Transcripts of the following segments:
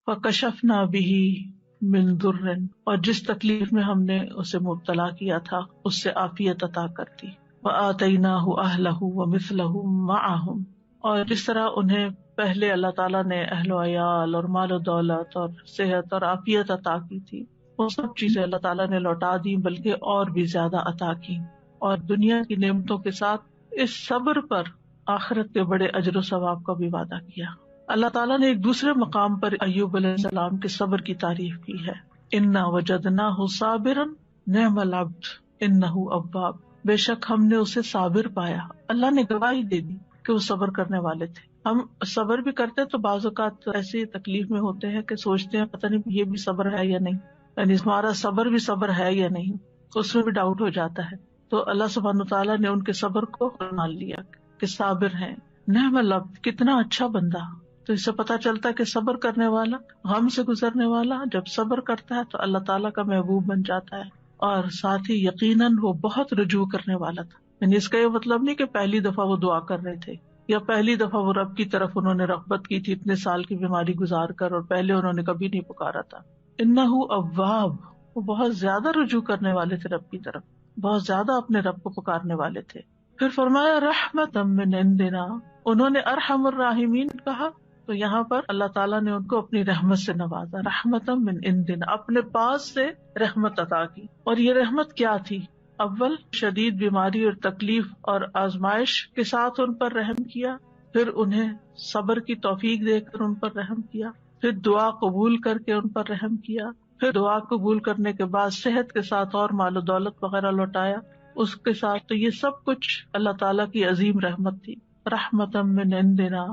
فکشفنا بہ من ضر، اور جس تکلیف میں ہم نے اسے مبتلا کیا تھا اس سے عافیت عطا کر دی. وآتیناہ اہلہ ومثلہم معہم، اور جس طرح انہیں پہلے اللہ تعالیٰ نے اہل و عیال اور مال و دولت اور صحت اور عافیت عطا کی تھی، وہ سب چیزیں اللہ تعالیٰ نے لوٹا دی، بلکہ اور بھی زیادہ عطا کی. اور دنیا کی نعمتوں کے ساتھ اس صبر پر آخرت کے بڑے اجر و ثواب کا بھی وعدہ کیا. اللہ تعالیٰ نے ایک دوسرے مقام پر ایوب علیہ السلام کے صبر کی تعریف کی ہے. انا وجدناہ صابرا نعم العبد انہ اواب، بے شک ہم نے اسے صابر پایا. اللہ نے گواہی دے دی کہ وہ صبر کرنے والے تھے. ہم صبر بھی کرتے تو بعض اوقات ایسی تکلیف میں ہوتے ہیں کہ سوچتے ہیں پتہ نہیں یہ بھی صبر ہے یا نہیں، یعنی ہمارا صبر بھی صبر ہے یا نہیں، اس میں بھی ڈاؤٹ ہو جاتا ہے. تو اللہ سبحانہ وتعالیٰ نے ان کے صبر کو مان لیا کہ صابر ہیں. نعم العبد، کتنا اچھا بندہ. تو اس سے پتا چلتا ہے کہ صبر کرنے والا، غم سے گزرنے والا جب صبر کرتا ہے تو اللہ تعالیٰ کا محبوب بن جاتا ہے. اور ساتھ ہی یقیناً وہ بہت رجوع کرنے والا تھا. یعنی اس کا یہ مطلب نہیں کہ پہلی دفعہ وہ دعا کر رہے تھے یا پہلی دفعہ وہ رب کی طرف انہوں نے رغبت کی تھی اتنے سال کی بیماری گزار کر، اور پہلے انہوں نے کبھی نہیں پکارا تھا. انہ اواب، وہ بہت زیادہ رجوع کرنے والے تھے رب کی طرف، بہت زیادہ اپنے رب کو پکارنے والے تھے. پھر فرمایا رحمتا من عندنا، انہوں نے ارحم الراحمین کہا تو یہاں پر اللہ تعالیٰ نے ان کو اپنی رحمت سے نوازا. رحمتا من عندنا، اپنے پاس سے رحمت عطا کی. اور یہ رحمت کیا تھی؟ اول شدید بیماری اور تکلیف اور آزمائش کے ساتھ ان پر رحم کیا، پھر انہیں صبر کی توفیق دے کر ان پر رحم کیا، پھر دعا قبول کر کے ان پر رحم کیا، پھر دعا قبول کرنے کے بعد صحت کے ساتھ اور مال و دولت وغیرہ لوٹایا اس کے ساتھ. تو یہ سب کچھ اللہ تعالیٰ کی عظیم رحمت تھی، رحمتا من عندنا.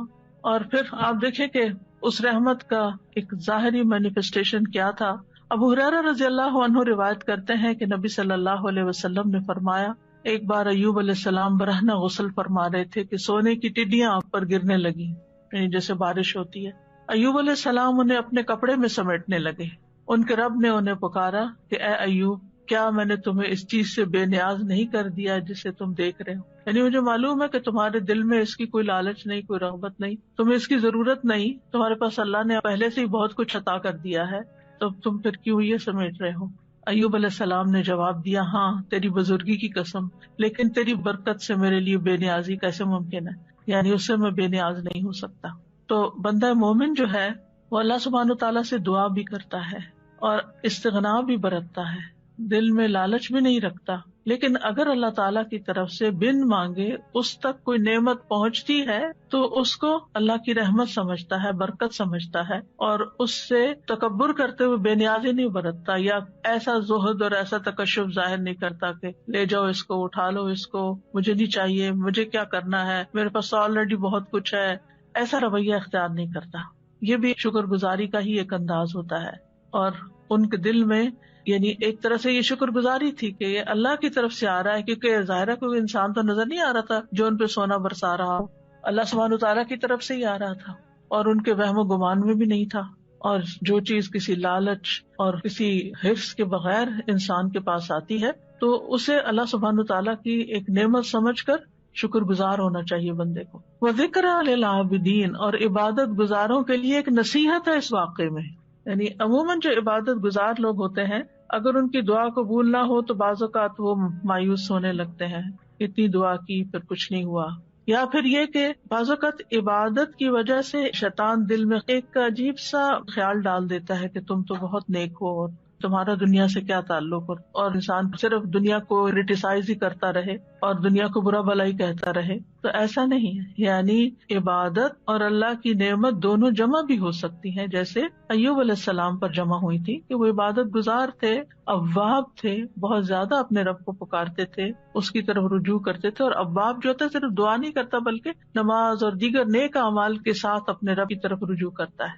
اور پھر آپ دیکھیں کہ اس رحمت کا ایک ظاہری مینیفیسٹیشن کیا تھا. ابو ہریرہ رضی اللہ عنہ روایت کرتے ہیں کہ نبی صلی اللہ علیہ وسلم نے فرمایا، ایک بار ایوب علیہ السلام برہنہ غسل فرما رہے تھے کہ سونے کی ٹڈیاں آپ پر گرنے لگی، یعنی جیسے بارش ہوتی ہے. ایوب علیہ السلام انہیں اپنے کپڑے میں سمیٹنے لگے. ان کے رب نے انہیں پکارا کہ اے ایوب، کیا میں نے تمہیں اس چیز سے بے نیاز نہیں کر دیا جسے تم دیکھ رہے ہو؟ یعنی مجھے معلوم ہے کہ تمہارے دل میں اس کی کوئی لالچ نہیں، کوئی رغبت نہیں، تمہیں اس کی ضرورت نہیں، تمہارے پاس اللہ نے پہلے سے ہی بہت کچھ عطا کر دیا ہے، تو تم پھر کیوں یہ سمیٹ رہے ہو؟ ایوب علیہ السلام نے جواب دیا، ہاں تیری بزرگی کی قسم، لیکن تیری برکت سے میرے لیے بے نیازی کیسے ممکن ہے، یعنی اس سے میں بے نیاز نہیں ہو سکتا. تو بندہ مومن جو ہے وہ اللہ سبحانہ تعالیٰ سے دعا بھی کرتا ہے اور استغنا بھی برتتا ہے، دل میں لالچ بھی نہیں رکھتا. لیکن اگر اللہ تعالیٰ کی طرف سے بن مانگے اس تک کوئی نعمت پہنچتی ہے تو اس کو اللہ کی رحمت سمجھتا ہے، برکت سمجھتا ہے، اور اس سے تکبر کرتے ہوئے بے نیازی نہیں برتتا یا ایسا زہد اور ایسا تکشف ظاہر نہیں کرتا کہ لے جاؤ اس کو، اٹھا لو اس کو، مجھے نہیں چاہیے، مجھے کیا کرنا ہے، میرے پاس آلریڈی بہت کچھ ہے، ایسا رویہ اختیار نہیں کرتا. یہ بھی شکر گزاری کا ہی ایک انداز ہوتا ہے. اور ان کے دل میں یعنی ایک طرح سے یہ شکر گزاری تھی کہ یہ اللہ کی طرف سے آ رہا ہے، کیونکہ ظاہر ہے کوئی انسان تو نظر نہیں آ رہا تھا جو ان پہ سونا برسا رہا ہو، اللہ سبحانہ تعالیٰ کی طرف سے ہی آ رہا تھا، اور ان کے وہم و گمان میں بھی نہیں تھا. اور جو چیز کسی لالچ اور کسی حرص کے بغیر انسان کے پاس آتی ہے تو اسے اللہ سبحانہ تعالیٰ کی ایک نعمت سمجھ کر شکر گزار ہونا چاہیے بندے کو. وَذِكْرَىٰ لِلْعَابِدِينَ، اور عبادت گزاروں کے لیے ایک نصیحت ہے اس واقعے میں. یعنی عموماً جو عبادت گزار لوگ ہوتے ہیں اگر ان کی دعا قبول نہ ہو تو بعض اوقات وہ مایوس ہونے لگتے ہیں، اتنی دعا کی پھر کچھ نہیں ہوا. یا پھر یہ کہ بعض اوقات عبادت کی وجہ سے شیطان دل میں ایک عجیب سا خیال ڈال دیتا ہے کہ تم تو بہت نیک ہو اور تمہارا دنیا سے کیا تعلق، اور انسان صرف دنیا کو کرٹیسائز ہی کرتا رہے اور دنیا کو برا بھلا ہی کہتا رہے. تو ایسا نہیں ہے، یعنی عبادت اور اللہ کی نعمت دونوں جمع بھی ہو سکتی ہیں، جیسے ایوب علیہ السلام پر جمع ہوئی تھی کہ وہ عبادت گزار تھے، اواب تھے، بہت زیادہ اپنے رب کو پکارتے تھے، اس کی طرف رجوع کرتے تھے. اور اواب جو ہوتا ہے صرف دعا نہیں کرتا بلکہ نماز اور دیگر نیک اعمال کے ساتھ اپنے رب کی طرف رجوع کرتا ہے.